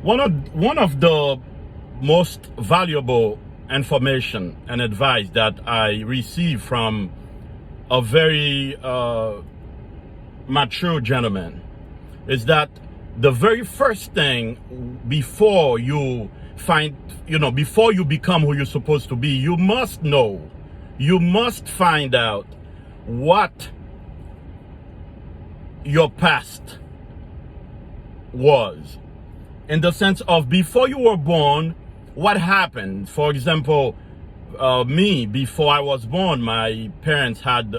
One of the most valuable information and advice that I received from a very mature gentleman is that the very first thing before you before you become who you're supposed to be, you must know, you must find out what your past was, in the sense of before you were born, what happened. For example, me, before I was born, my parents had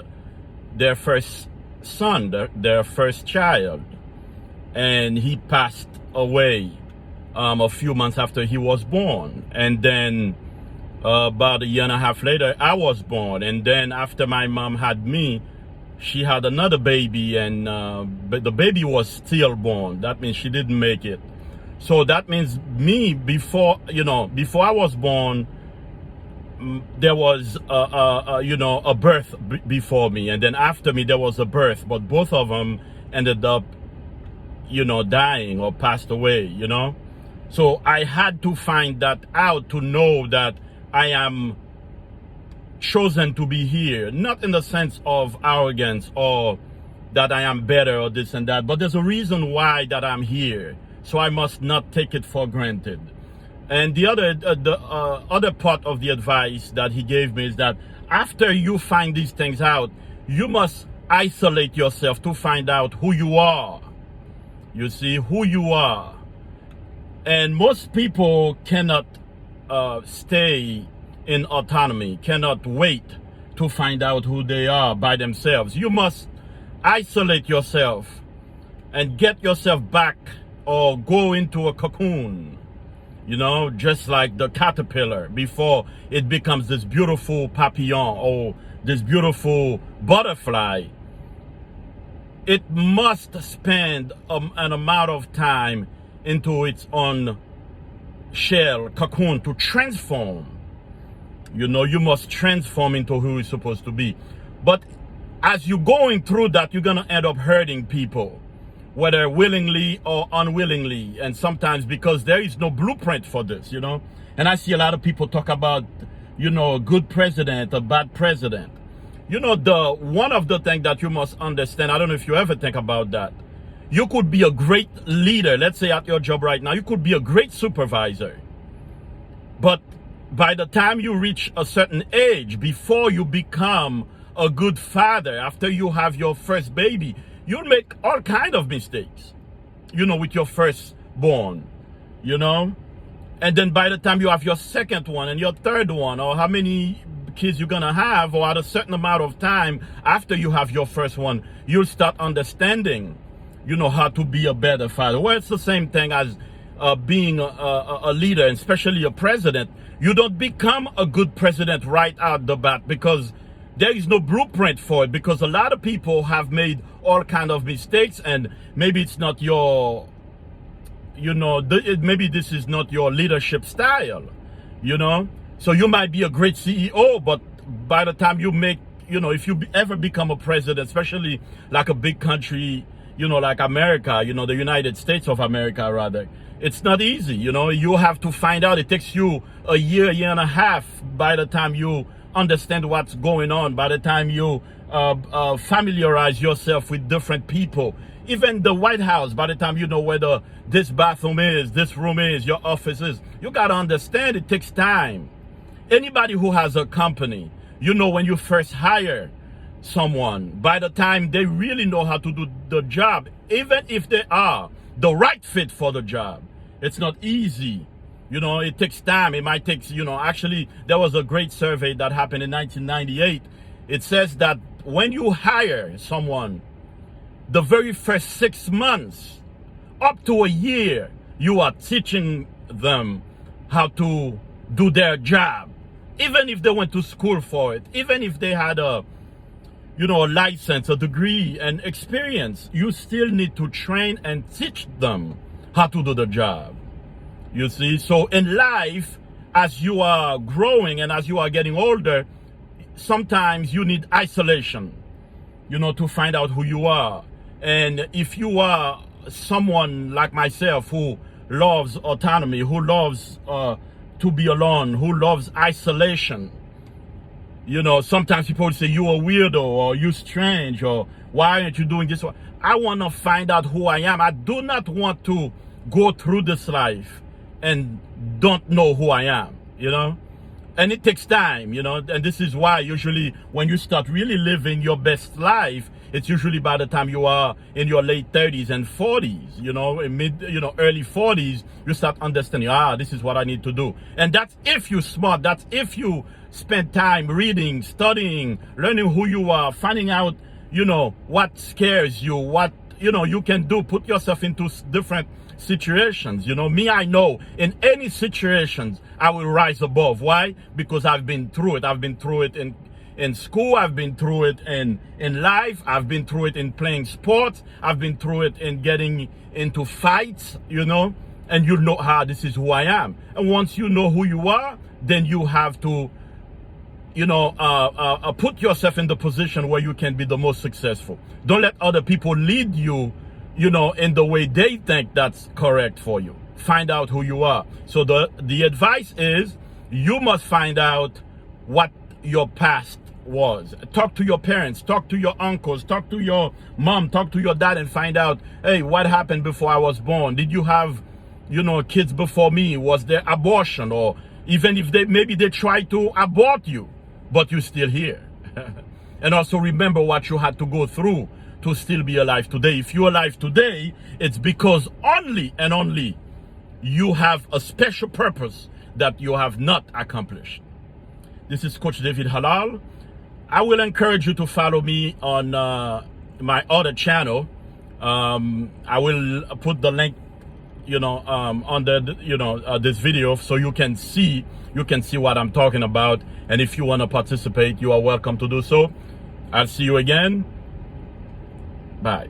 their first son, their first child, and he passed away a few months after he was born. And then about a year and a half later, I was born. And then after my mom had me, she had another baby, and but the baby was stillborn. That means she didn't make it. So that means me, before I was born, there was a birth before me, and then after me there was a birth, but both of them ended up dying or passed away. So I had to find that out to know that I am chosen to be here, not in the sense of arrogance or that I am better or this and that, but there's a reason why that I'm here. So I must not take it for granted. And the other part of the advice that he gave me is that after you find these things out, you must isolate yourself to find out who you are. You see, who you are. And most people cannot stay in autonomy, cannot wait to find out who they are by themselves. You must isolate yourself and get yourself back, or go into a cocoon, just like the caterpillar before it becomes this beautiful papillon or this beautiful butterfly. It must spend an amount of time into its own shell, cocoon, to transform. You must transform into who you're supposed to be. But as you're going through that, you're going to end up hurting people, whether willingly or unwillingly. And sometimes because there is no blueprint for this, And I see a lot of people talk about, a good president, a bad president. One of the things that you must understand, I don't know if you ever think about that. You could be a great leader. Let's say at your job right now, you could be a great supervisor. But by the time you reach a certain age, before you become a good father, after you have your first baby, you'll make all kind of mistakes, with your firstborn, And then by the time you have your second one and your third one, or how many kids you're gonna have, or at a certain amount of time after you have your first one, you'll start understanding, how to be a better father. Well, it's the same thing as being a leader, and especially a president. You don't become a good president right out the bat, because there is no blueprint for it, because a lot of people have made all kind of mistakes, and maybe it's not your, maybe this is not your leadership style, So you might be a great CEO, but by the time you make, if you ever become a president, especially like a big country, like America, the United States of America, rather, it's not easy, You have to find out. It takes you a year and a half by the time you understand what's going on, by the time you familiarize yourself with different people. Even the White House, by the time you know whether this bathroom is, this room is, your office is, you got to understand it takes time. Anybody who has a company, when you first hire someone, by the time they really know how to do the job, even if they are the right fit for the job, it's not easy. It takes time. It might take, actually, there was a great survey that happened in 1998. It says that when you hire someone, the very first 6 months, up to a year, you are teaching them how to do their job. Even if they went to school for it, even if they had a license, a degree, and experience, you still need to train and teach them how to do the job. You see, so in life, as you are growing and as you are getting older, sometimes you need isolation, to find out who you are. And if you are someone like myself who loves autonomy, who loves to be alone, who loves isolation. You know, sometimes people say you a weirdo or you strange or why aren't you doing this? I want to find out who I am. I do not want to go through this life and don't know who I am, you know? And it takes time, you know, and this is why usually when you start really living your best life, it's usually by the time you are in your late 30s and 40s, you know, early 40s, you start understanding, this is what I need to do. And that's if you're smart, that's if you spend time reading, studying, learning who you are, finding out, you know, what scares you, what, you know, you can do, put yourself into different situations. You know, me, I know in any situations I will rise above. Why? Because I've been through it. I've been through it in school. I've been through it in life. I've been through it in playing sports. I've been through it in getting into fights, you know, and you know how this is who I am. And once you know who you are, then you have to, you know, put yourself in the position where you can be the most successful. Don't let other people lead you, you know, in the way they think that's correct for you. Find out who you are. So the advice is you must find out what your past was. Talk to your parents, talk to your uncles, talk to your mom, talk to your dad and find out, hey, what happened before I was born? Did you have, you know, kids before me? Was there abortion? Or even if maybe they tried to abort you, but you're still here. And also remember what you had to go through to still be alive today. If you're alive today, it's because only and only you have a special purpose that you have not accomplished. This is Coach David Hallal. I will encourage you to follow me on my other channel. I will put the link, you know, under this video so you can see what I'm talking about. And if you want to participate, you are welcome to do so. I'll see you again. Bye.